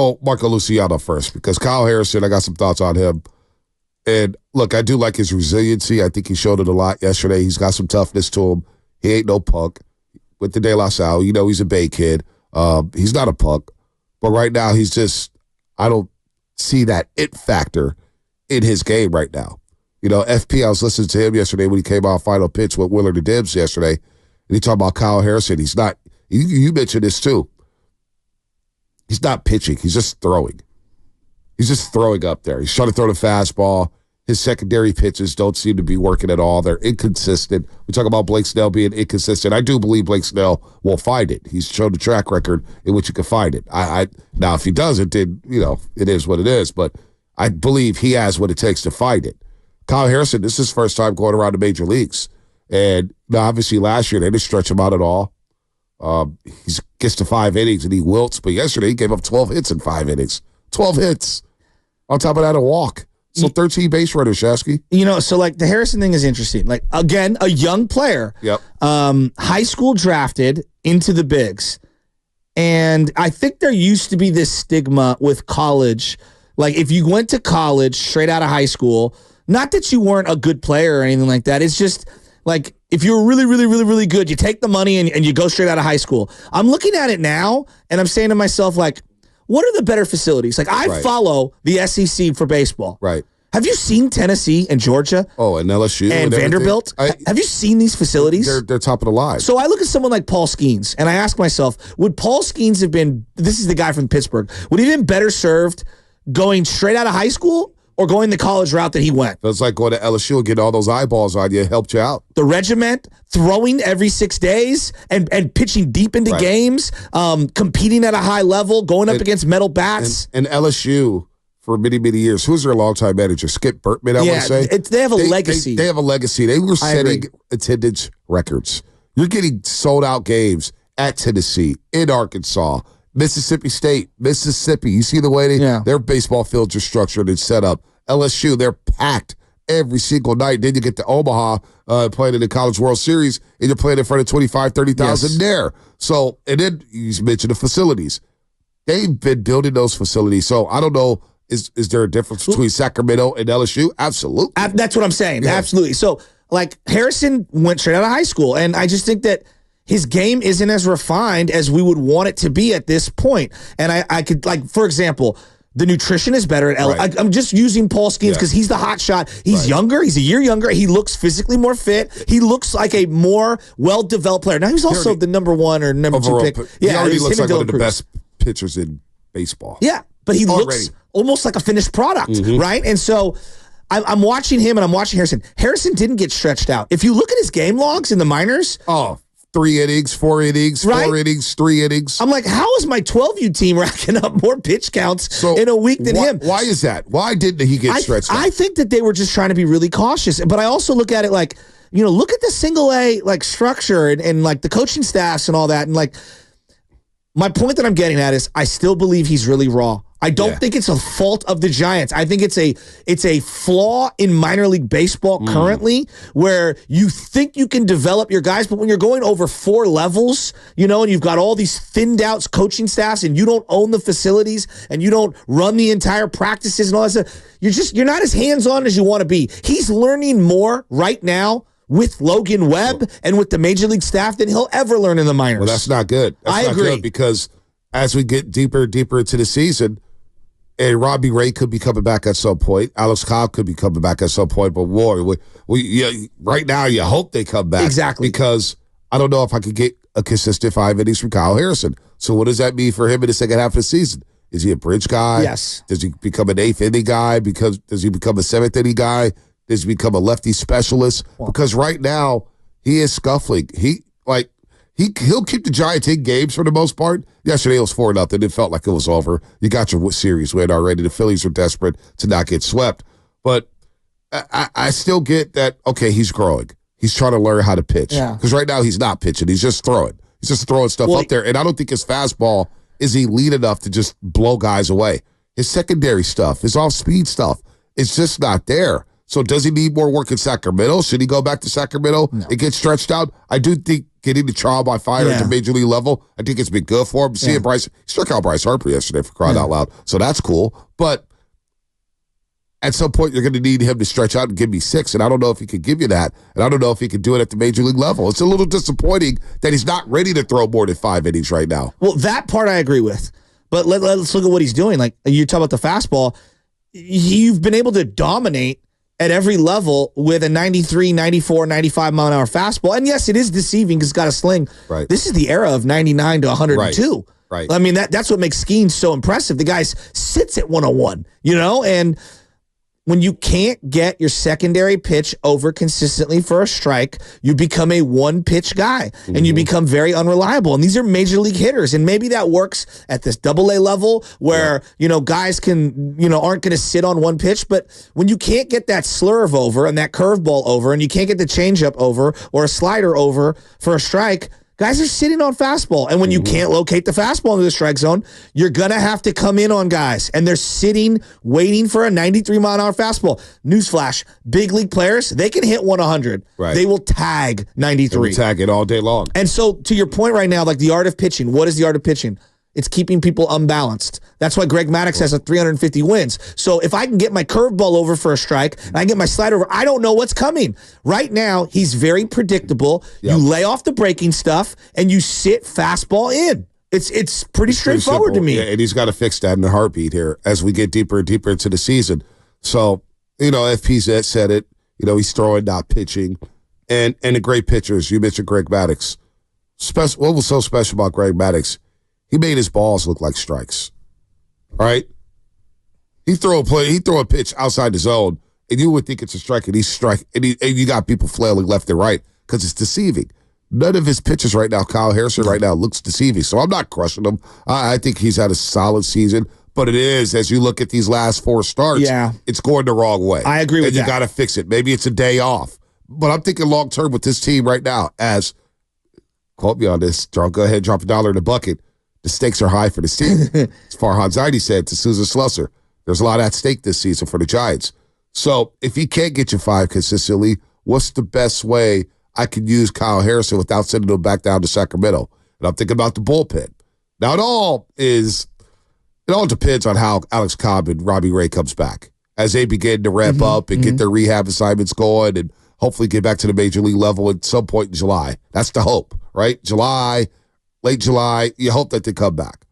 Oh, Marco Luciano first, because Kyle Harrison, I got some thoughts on him. And look, I do like his resiliency. I think he showed it a lot yesterday. He's got some toughness to him. He ain't no punk. With the De La Salle, he's a Bay kid. He's not a punk. But right now, I don't see that it factor in his game right now. FP, I was listening to him yesterday when he came out final pitch with Willard and Dibs yesterday, and he talked about Kyle Harrison. He's not, you mentioned this too. He's not pitching. He's just throwing. He's just throwing up there. He's trying to throw the fastball. His secondary pitches don't seem to be working at all. They're inconsistent. We talk about Blake Snell being inconsistent. I do believe Blake Snell will find it. He's shown a track record in which he can find it. Now, if he doesn't, then, it is what it is. But I believe he has what it takes to find it. Kyle Harrison, this is his first time going around the major leagues. And obviously last year, they didn't stretch him out at all. He gets to 5 innings and he wilts. But yesterday, he gave up 12 hits in 5 innings. 12 hits. On top of that, a walk. So 13 base runners, Shasky. So the Harrison thing is interesting. Again, a young player. Yep. High school drafted into the bigs. And I think there used to be this stigma with college. If you went to college straight out of high school, not that you weren't a good player or anything like that. It's just if you're really, really, really, really good, you take the money and you go straight out of high school. I'm looking at it now and I'm saying to myself, what are the better facilities? I follow the SEC for baseball. Right. Have you seen Tennessee and Georgia? Oh, and LSU and Vanderbilt? Have you seen these facilities? They're top of the line. So I look at someone like Paul Skeens, and I ask myself, would Paul Skeens have been, this is the guy from Pittsburgh, would he have been better served going straight out of high school or going the college route that he went? It's like going to LSU and getting all those eyeballs on you helped you out. The regiment, throwing every 6 days and pitching deep into games, competing at a high level, going up against metal bats. And LSU, for many, many years, who's their longtime manager? Skip Bertman, I want to say. They have a legacy. They have a legacy. They were setting attendance records. You're getting sold-out games at Tennessee, in Arkansas, Mississippi State, Mississippi. You see the way their baseball fields are structured and set up. LSU, they're packed every single night. Then you get to Omaha playing in the College World Series, and you're playing in front of 25,000, 30,000 there. So, and then you mentioned the facilities. They've been building those facilities. So, I don't know, is there a difference between Sacramento and LSU? Absolutely. That's what I'm saying. Yeah. Absolutely. So, Harrison went straight out of high school, and I just think that his game isn't as refined as we would want it to be at this point. And I could, for example, the nutrition is better at LSU. Right. I'm just using Paul Skeens because he's the hot shot. He's younger. He's a year younger. He looks physically more fit. He looks like a more well-developed player. Now, he's also the number 1 or number 2 pick. He already looks like one of the best pitchers in baseball. Yeah, but he looks almost like a finished product, right? And so I'm watching him and I'm watching Harrison. Harrison didn't get stretched out. If you look at his game logs in the minors, 3 innings, 4 innings, 4 innings, 3 innings. I'm like, how is my 12U team racking up more pitch counts in a week than him? Why is that? Why didn't he get stretched out? I think that they were just trying to be really cautious. But I also look at it look at the single A structure and the coaching staffs and all that. And my point that I'm getting at is I still believe he's really raw. I don't think it's a fault of the Giants. I think it's a flaw in minor league baseball currently where you think you can develop your guys, but when you're going over 4 levels, and you've got all these thinned out coaching staffs and you don't own the facilities and you don't run the entire practices and all that stuff, you're not as hands-on as you want to be. He's learning more right now with Logan Webb and with the major league staff than he'll ever learn in the minors. Well, that's not good. I agree. Good because as we get deeper and deeper into the season, and Robbie Ray could be coming back at some point. Alex Cobb could be coming back at some point. But right now, you hope they come back. Exactly. Because I don't know if I could get a consistent 5 innings from Kyle Harrison. So what does that mean for him in the second half of the season? Is he a bridge guy? Yes. Does he become an 8th inning guy? Does he become a 7th inning guy? Does he become a lefty specialist? Because right now, he is scuffling. He'll keep the Giants in games for the most part. Yesterday it was 4-0. It felt like it was over. You got your series win already. The Phillies are desperate to not get swept. But I still get that, okay, he's growing. He's trying to learn how to pitch. Because right now he's not pitching. He's just throwing. He's just throwing stuff up there. And I don't think his fastball is elite enough to just blow guys away. His secondary stuff, his off-speed stuff, it's just not there. So does he need more work in Sacramento? Should he go back to Sacramento and get stretched out? I do think getting the trial by fire at the major league level, I think it's been good for him. Seeing Bryce, he struck out Bryce Harper yesterday for crying out loud, so that's cool. But at some point, you're going to need him to stretch out and give me 6, and I don't know if he can give you that, and I don't know if he can do it at the major league level. It's a little disappointing that he's not ready to throw more than 5 innings right now. Well, that part I agree with, but let's look at what he's doing. Like, you talk about the fastball, you've been able to dominate at every level with a 93, 94, 95 mile an hour fastball. And yes, it is deceiving because it's got a sling. Right. This is the era of 99 to 102. Right. I mean, that's what makes Skeens so impressive. The guy sits at 101, and when you can't get your secondary pitch over consistently for a strike, you become a one-pitch guy, and you become very unreliable. And these are major league hitters, and maybe that works at this AA level where, guys aren't going to sit on one pitch. But when you can't get that slurve over and that curveball over, and you can't get the changeup over or a slider over for a strike, guys are sitting on fastball, and when you can't locate the fastball into the strike zone, you're going to have to come in on guys, and they're sitting, waiting for a 93-mile-an-hour fastball. Newsflash, big league players, they can hit 100. Right. They will tag 93. They will tag it all day long. And so, to your point right now, like the art of pitching, what is the art of pitching? It's keeping people unbalanced. That's why Greg Maddux has a 350 wins. So if I can get my curveball over for a strike and I get my slider over, I don't know what's coming. Right now, he's very predictable. Yep. You lay off the breaking stuff and you sit fastball in. It's pretty straightforward to me. Yeah, and he's got to fix that in a heartbeat here as we get deeper and deeper into the season. So, FPZ said it. He's throwing, not pitching. And the great pitchers, you mentioned Greg Maddux. What was so special about Greg Maddux? He made his balls look like strikes, right? He throw a pitch outside the zone, and you would think it's a strike, and he's strike, and you got people flailing left and right because it's deceiving. None of his pitches right now, Kyle Harrison right now, looks deceiving. So I'm not crushing him. I think he's had a solid season, but it is, as you look at these last 4 starts, it's going the wrong way. I agree with that. And you got to fix it. Maybe it's a day off. But I'm thinking long term with this team right now, quote me on this, go ahead, drop $1 in the bucket. The stakes are high for this team. As Farhan Zaidi said to Susan Slusser, there's a lot at stake this season for the Giants. So if he can't get you 5 consistently, what's the best way I can use Kyle Harrison without sending him back down to Sacramento? And I'm thinking about the bullpen. Now, it all depends on how Alex Cobb and Robbie Ray comes back as they begin to ramp up and get their rehab assignments going and hopefully get back to the major league level at some point in July. That's the hope, right? Late July, you hope that they come back.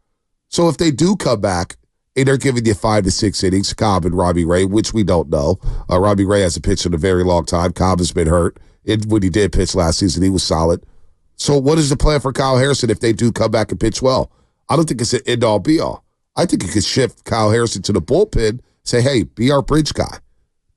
So if they do come back and they're giving you 5 to 6 innings, Cobb and Robbie Ray, which we don't know. Robbie Ray hasn't pitched in a very long time. Cobb has been hurt. When he did pitch last season, he was solid. So what is the plan for Kyle Harrison if they do come back and pitch well? I don't think it's an end-all, be-all. I think you could shift Kyle Harrison to the bullpen, say, hey, be our bridge guy.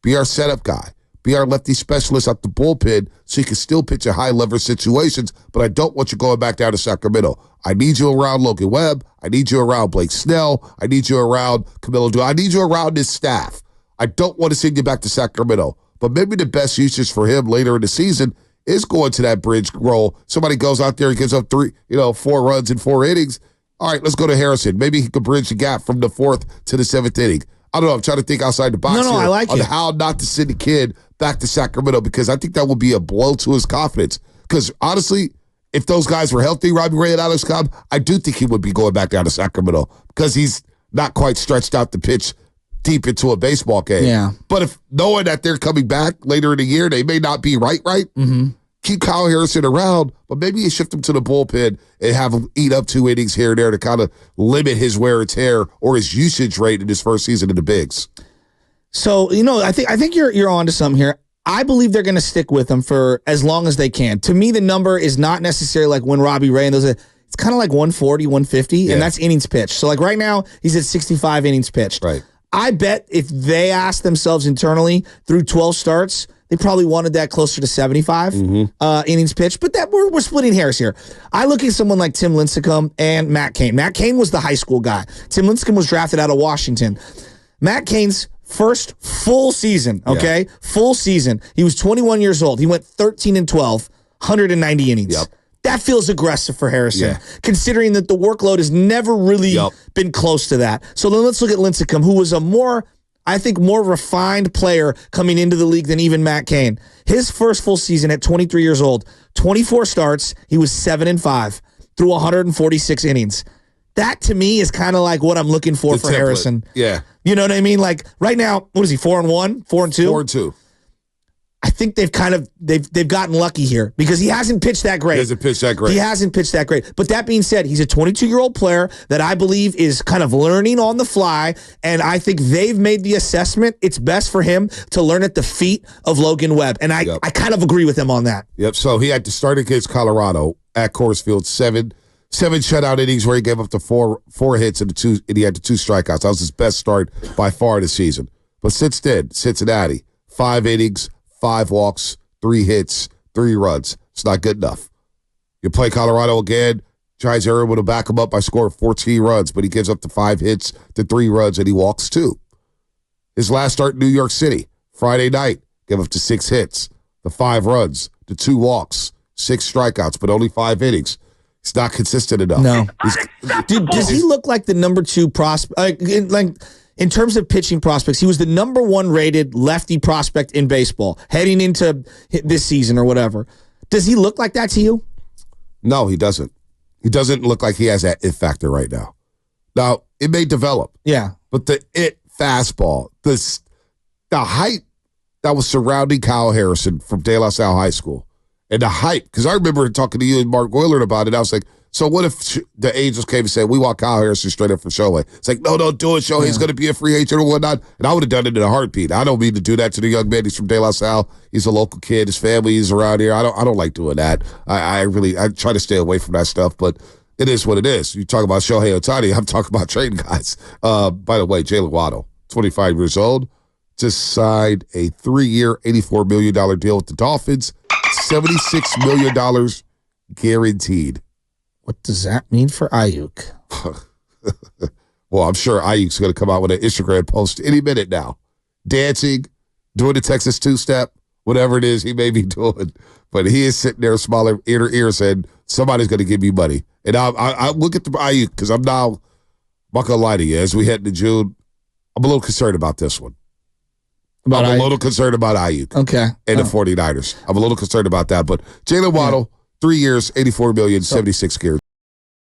Be our setup guy. Be our lefty specialist at the bullpen so you can still pitch in high-leverage situations, but I don't want you going back down to Sacramento. I need you around Logan Webb. I need you around Blake Snell. I need you around Camilo Dua. I need you around this staff. I don't want to send you back to Sacramento. But maybe the best usage for him later in the season is going to that bridge role. Somebody goes out there and gives up 4 runs in 4 innings. All right, let's go to Harrison. Maybe he could bridge the gap from the 4th to the 7th inning. I don't know. I'm trying to think outside the box here I like on it. how not to send the kid back to Sacramento because I think that would be a blow to his confidence. Because honestly, if those guys were healthy, Robbie Ray and Alex Cobb, I do think he would be going back down to Sacramento because he's not quite stretched out the pitch deep into a baseball game. Yeah. But if knowing that they're coming back later in the year, they may not be right. Keep Kyle Harrison around, but maybe you shift him to the bullpen and have him eat up 2 innings here and there to kind of limit his wear and tear or his usage rate in his first season in the bigs. So, I think you're on to something here. I believe they're going to stick with him for as long as they can. To me, the number is not necessarily like when Robbie Ray and those. It's kind of like 140, 150, and that's innings pitched. So, like right now, he's at 65 innings pitched. Right. I bet if they asked themselves internally through 12 starts, they probably wanted that closer to 75 innings pitched. But that we're splitting hairs here. I look at someone like Tim Lincecum and Matt Cain. Matt Cain was the high school guy. Tim Lincecum was drafted out of Washington. Matt Cain's first full season, full season. He was 21 years old. He went 13-12, 190 innings. Yep. That feels aggressive for Harrison, considering that the workload has never really been close to that. So then let's look at Lincecum, who was I think, more refined player coming into the league than even Matt Cain. His first full season at 23 years old, 24 starts, he was 7-5 through 146 innings. That to me is kind of like what I'm looking for template. Harrison. Yeah. You know what I mean? Like right now, what is he, 4-1, 4-2? 4-2. I think they've gotten lucky here because he hasn't pitched that great. He hasn't pitched that great. But that being said, he's a 22-year-old player that I believe is kind of learning on the fly, and I think they've made the assessment it's best for him to learn at the feet of Logan Webb, and I kind of agree with him on that. Yep. So he had to start against Colorado at Coors Field, seven shutout innings where he gave up the four hits and he had the 2 strikeouts. That was his best start by far this season. But since then, Cincinnati, 5 innings, 5 walks, 3 hits, 3 runs. It's not good enough. You play Colorado again, Giants are able to back him up by scoring 14 runs, but he gives up the 5 hits, the 3 runs, and he walks 2. His last start in New York City, Friday night, gave up the 6 hits, the 5 runs, the 2 walks, 6 strikeouts, but only 5 innings. He's not consistent enough. No. Dude, does he look like the number 2 prospect? In terms of pitching prospects, he was the number 1 rated lefty prospect in baseball heading into this season or whatever. Does he look like that to you? No, he doesn't. He doesn't look like he has that it factor right now. Now, it may develop. Yeah. But the it fastball, the height that was surrounding Kyle Harrison from De La Salle High School, and the hype, because I remember talking to you and Mark Goylord about it. I was like, so what if the Angels came and said, we want Kyle Harrison straight up for Shohei? It's like, no, don't do it. Shohei's going to be a free agent or whatnot. And I would have done it in a heartbeat. I don't mean to do that to the young man. He's from De La Salle. He's a local kid. His family is around here. I don't like doing that. I try to stay away from that stuff, but it is what it is. You talk about Shohei Ohtani, I'm talking about trading guys. By the way, Jalen Waddle, 25 years old, just signed a 3-year, $84 million deal with the Dolphins, $76 million guaranteed. What does that mean for Ayuk? Well, I'm sure Ayuk's going to come out with an Instagram post any minute now. Dancing, doing the Texas two-step, whatever it is he may be doing. But he is sitting there smiling ear to ear saying, somebody's going to give me money. And I look at the Ayuk because I'm not going to lie to you. As we head into June, I'm a little concerned about this one. I'm a little concerned about Ayuk. Okay. And the 49ers. I'm a little concerned about that. But Jalen Waddle, 3 years, $84 million, 76 guaranteed.